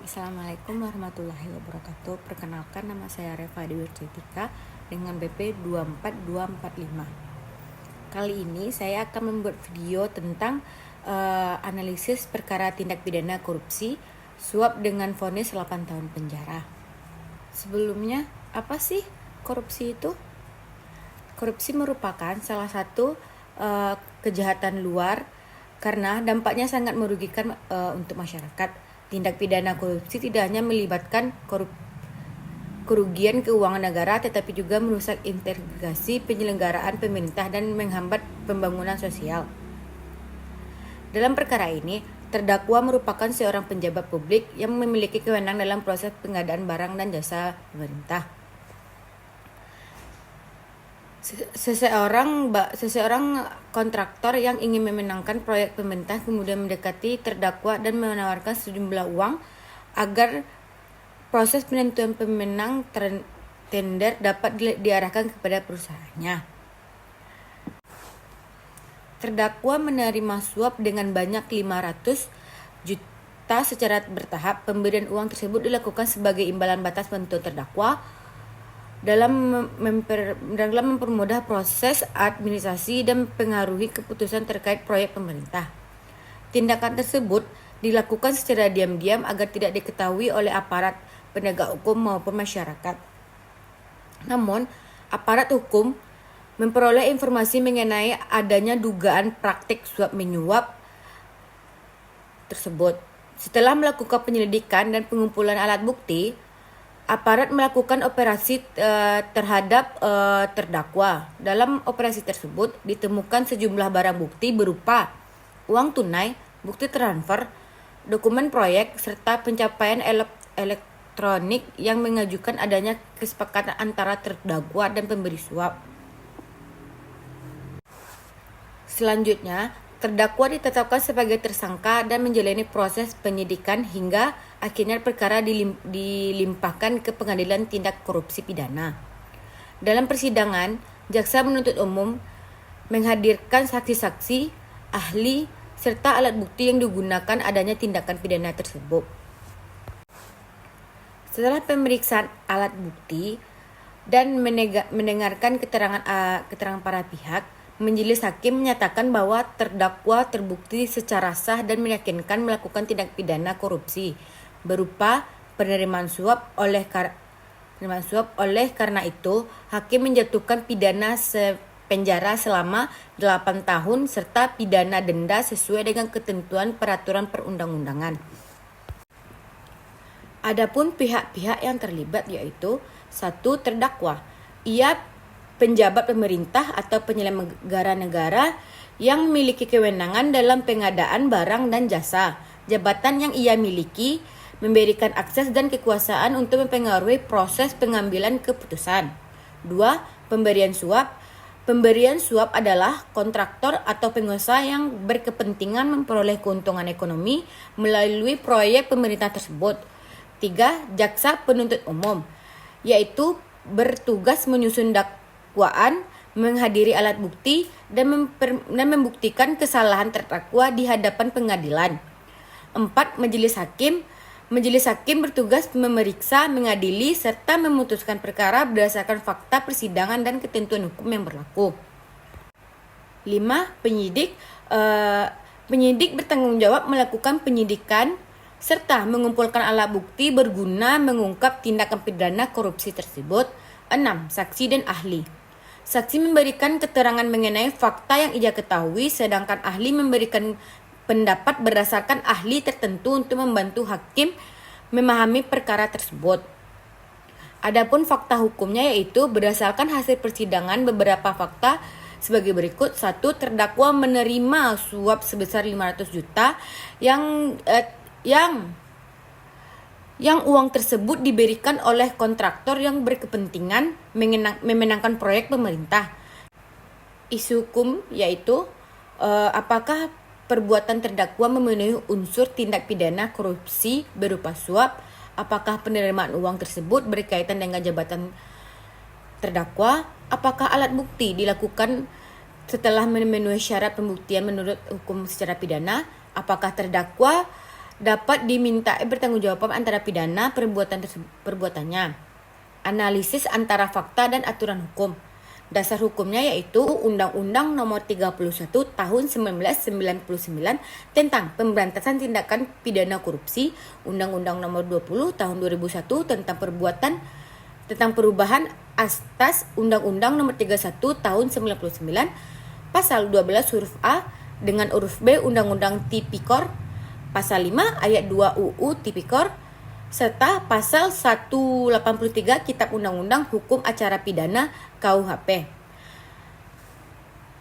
Assalamualaikum warahmatullahi wabarakatuh. Perkenalkan, nama saya Reva Dewi Citika dengan BP 24245. Kali ini saya akan membuat video tentang analisis perkara tindak pidana korupsi suap dengan vonis 8 tahun penjara. Sebelumnya, apa sih korupsi itu? Korupsi merupakan salah satu kejahatan luar karena dampaknya sangat merugikan untuk masyarakat. Tindak pidana korupsi tidak hanya melibatkan kerugian keuangan negara, tetapi juga merusak integrasi penyelenggaraan pemerintah dan menghambat pembangunan sosial. Dalam perkara ini, terdakwa merupakan seorang pejabat publik yang memiliki kewenangan dalam proses pengadaan barang dan jasa pemerintah. Seseorang kontraktor yang ingin memenangkan proyek pemerintah kemudian mendekati terdakwa dan menawarkan sejumlah uang agar proses penentuan pemenang tender dapat diarahkan kepada perusahaannya. Terdakwa menerima suap dengan banyak 500 juta secara bertahap. Pemberian uang tersebut dilakukan sebagai imbalan batas bantuan terdakwa dalam mempermudah proses administrasi dan pengaruhi keputusan terkait proyek pemerintah. Tindakan tersebut dilakukan secara diam-diam agar tidak diketahui oleh aparat penegak hukum maupun masyarakat. Namun, aparat hukum memperoleh informasi mengenai adanya dugaan praktik suap menyuap tersebut. Setelah melakukan penyelidikan dan pengumpulan alat bukti, aparat melakukan operasi terhadap terdakwa. Dalam operasi tersebut ditemukan sejumlah barang bukti berupa uang tunai, bukti transfer, dokumen proyek, serta pencapaian elektronik yang mengajukan adanya kesepakatan antara terdakwa dan pemberi suap. Selanjutnya, terdakwa ditetapkan sebagai tersangka dan menjalani proses penyidikan hingga akhirnya perkara dilimpahkan ke Pengadilan Tindak Korupsi Pidana. Dalam persidangan, jaksa penuntut umum menghadirkan saksi-saksi, ahli, serta alat bukti yang digunakan adanya tindakan pidana tersebut. Setelah pemeriksaan alat bukti dan mendengarkan keterangan para pihak, Majelis Hakim menyatakan bahwa terdakwa terbukti secara sah dan meyakinkan melakukan tindak pidana korupsi berupa penerimaan suap. Oleh karena itu, hakim menjatuhkan pidana penjara selama 8 tahun serta pidana denda sesuai dengan ketentuan peraturan perundang-undangan. Adapun pihak-pihak yang terlibat yaitu 1. Terdakwa. Ia penjabat pemerintah atau penyelenggara negara yang memiliki kewenangan dalam pengadaan barang dan jasa. Jabatan yang ia miliki memberikan akses dan kekuasaan untuk mempengaruhi proses pengambilan keputusan. 2. Pemberian suap. Pemberian suap adalah kontraktor atau pengusaha yang berkepentingan memperoleh keuntungan ekonomi melalui proyek pemerintah tersebut. 3. Jaksa penuntut umum, yaitu bertugas menyusun dakwaan, menghadiri alat bukti, dan membuktikan kesalahan terdakwa di hadapan pengadilan. 4. Majelis hakim. Majelis hakim bertugas memeriksa, mengadili, serta memutuskan perkara berdasarkan fakta persidangan dan ketentuan hukum yang berlaku. 5. Penyidik. Penyidik bertanggung jawab melakukan penyidikan serta mengumpulkan alat bukti berguna mengungkap tindakan pidana korupsi tersebut. 6. Saksi dan ahli. Saksi memberikan keterangan mengenai fakta yang ia ketahui, sedangkan ahli memberikan pendapat berdasarkan ahli tertentu untuk membantu hakim memahami perkara tersebut. Adapun fakta hukumnya yaitu berdasarkan hasil persidangan beberapa fakta sebagai berikut. 1. Terdakwa menerima suap sebesar 500 juta yang uang tersebut diberikan oleh kontraktor yang berkepentingan memenangkan proyek pemerintah. Isu hukum yaitu apakah perbuatan terdakwa memenuhi unsur tindak pidana korupsi berupa suap, apakah penerimaan uang tersebut berkaitan dengan jabatan terdakwa, apakah alat bukti dilakukan setelah memenuhi syarat pembuktian menurut hukum secara pidana, apakah terdakwa dapat dimintai pertanggungjawaban antara pidana perbuatannya. Analisis antara fakta dan aturan hukum. Dasar hukumnya yaitu Undang-Undang Nomor 31 Tahun 1999 tentang Pemberantasan Tindakan Pidana Korupsi, Undang-Undang Nomor 20 Tahun 2001 tentang perubahan atas Undang-Undang Nomor 31 Tahun 1999, Pasal 12 huruf A dengan huruf B Undang-Undang Tipikor, Pasal 5 ayat 2 UU Tipikor, serta Pasal 183 Kitab Undang-Undang Hukum Acara Pidana KUHP.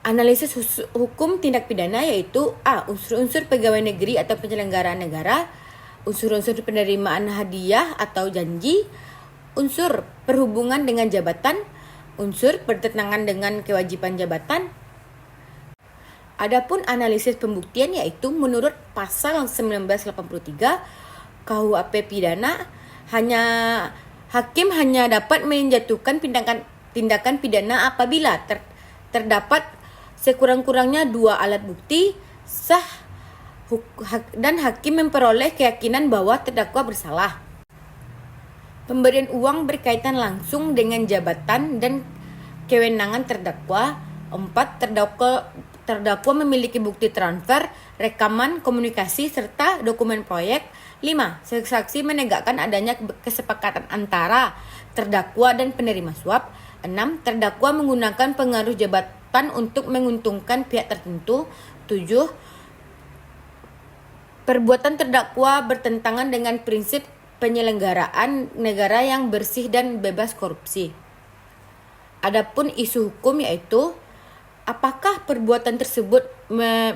Analisis hukum tindak pidana yaitu A. Unsur-unsur pegawai negeri atau penyelenggaraan negara, unsur-unsur penerimaan hadiah atau janji, unsur perhubungan dengan jabatan, unsur bertentangan dengan kewajiban jabatan. Adapun analisis pembuktian yaitu menurut Pasal 1983 KUHP pidana, hakim hanya dapat menjatuhkan tindakan pidana apabila terdapat sekurang-kurangnya 2 alat bukti sah dan hakim memperoleh keyakinan bahwa terdakwa bersalah. Pemberian uang berkaitan langsung dengan jabatan dan kewenangan terdakwa. 4. Terdakwa memiliki bukti transfer, rekaman, komunikasi, serta dokumen proyek. 5. Saksi menegakkan adanya kesepakatan antara terdakwa dan penerima suap. 6. Terdakwa menggunakan pengaruh jabatan untuk menguntungkan pihak tertentu. 7. Perbuatan terdakwa bertentangan dengan prinsip penyelenggaraan negara yang bersih dan bebas korupsi. Adapun isu hukum yaitu apakah perbuatan tersebut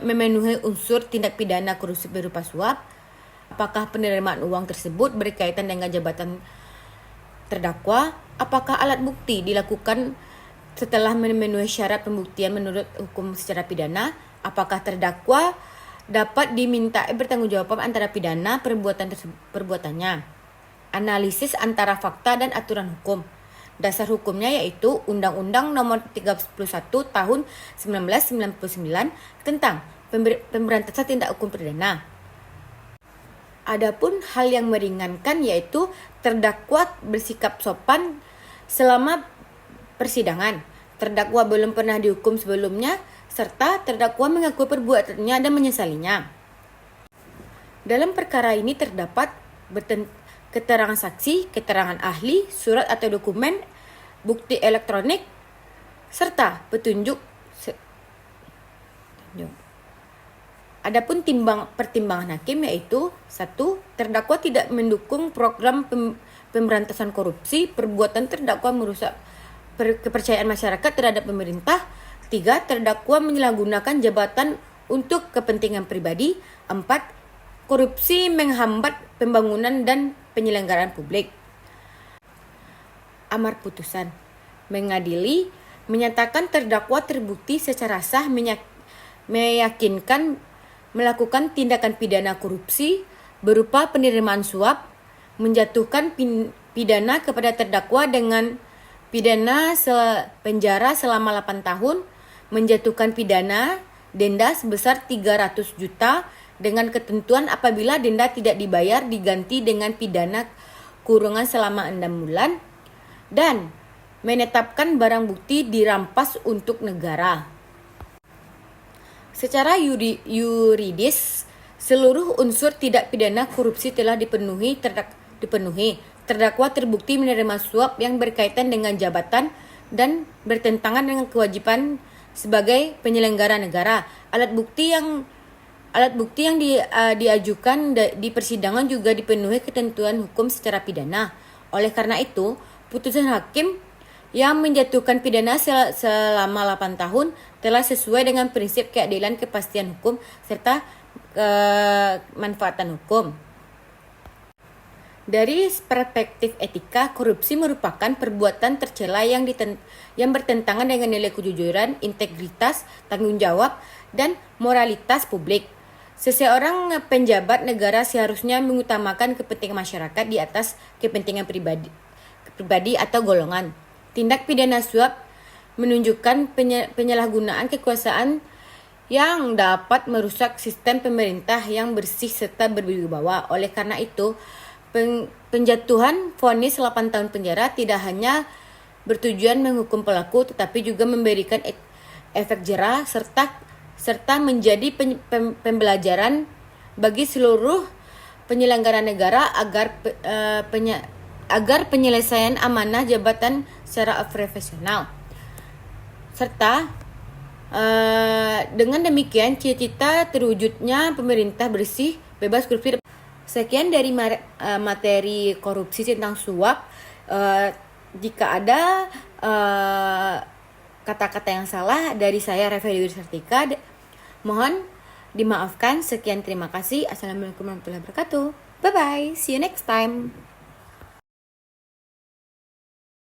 memenuhi unsur tindak pidana korupsi berupa suap? Apakah penerimaan uang tersebut berkaitan dengan jabatan terdakwa? Apakah alat bukti dilakukan setelah memenuhi syarat pembuktian menurut hukum secara pidana? Apakah terdakwa dapat dimintai pertanggungjawaban antara pidana perbuatannya? Analisis antara fakta dan aturan hukum. Dasar hukumnya yaitu Undang-Undang Nomor 31 Tahun 1999 tentang Pemberantasan Tindak Hukum Pidana. Adapun hal yang meringankan yaitu terdakwa bersikap sopan selama persidangan, terdakwa belum pernah dihukum sebelumnya, serta terdakwa mengakui perbuatannya dan menyesalinya. Dalam perkara ini terdapat keterangan saksi, keterangan ahli, surat atau dokumen, bukti elektronik, serta petunjuk. Adapun pertimbangan hakim yaitu 1. Terdakwa tidak mendukung program pemberantasan korupsi, perbuatan terdakwa merusak kepercayaan masyarakat terhadap pemerintah. 3. Terdakwa menyalahgunakan jabatan untuk kepentingan pribadi. 4. Korupsi menghambat pembangunan dan penyelenggaraan publik. Amar putusan. Mengadili menyatakan terdakwa terbukti secara sah meyakinkan melakukan tindakan pidana korupsi berupa penerimaan suap, menjatuhkan pidana kepada terdakwa dengan pidana penjara selama 8 tahun, menjatuhkan pidana denda sebesar 300 juta dengan ketentuan apabila denda tidak dibayar diganti dengan pidana kurungan selama 6 bulan, dan menetapkan barang bukti dirampas untuk negara. Secara yuridis, seluruh unsur tidak pidana korupsi telah dipenuhi. Terdakwa terbukti menerima suap yang berkaitan dengan jabatan dan bertentangan dengan kewajiban sebagai penyelenggara negara. Alat bukti yang diajukan di persidangan juga dipenuhi ketentuan hukum secara pidana. Oleh karena itu, putusan hakim yang menjatuhkan pidana selama 8 tahun telah sesuai dengan prinsip keadilan, kepastian hukum, serta kemanfaatan hukum. Dari perspektif etika, korupsi merupakan perbuatan tercela yang bertentangan dengan nilai kejujuran, integritas, tanggung jawab, dan moralitas publik. Seseorang penjabat negara seharusnya mengutamakan kepentingan masyarakat di atas kepentingan pribadi atau golongan. Tindak pidana suap menunjukkan penyalahgunaan kekuasaan yang dapat merusak sistem pemerintah yang bersih serta berwibawa. Oleh karena itu, penjatuhan vonis 8 tahun penjara tidak hanya bertujuan menghukum pelaku tetapi juga memberikan efek jerah serta menjadi pembelajaran bagi seluruh penyelenggara negara agar penyelesaian amanah jabatan secara profesional. Serta dengan demikian cita-cita terwujudnya pemerintah bersih, bebas korupsi. Sekian dari materi korupsi tentang suap. Jika ada kata-kata yang salah dari saya, Revelia Sartika, mohon dimaafkan. Sekian, terima kasih. Assalamualaikum warahmatullahi wabarakatuh. Bye bye, see you next time.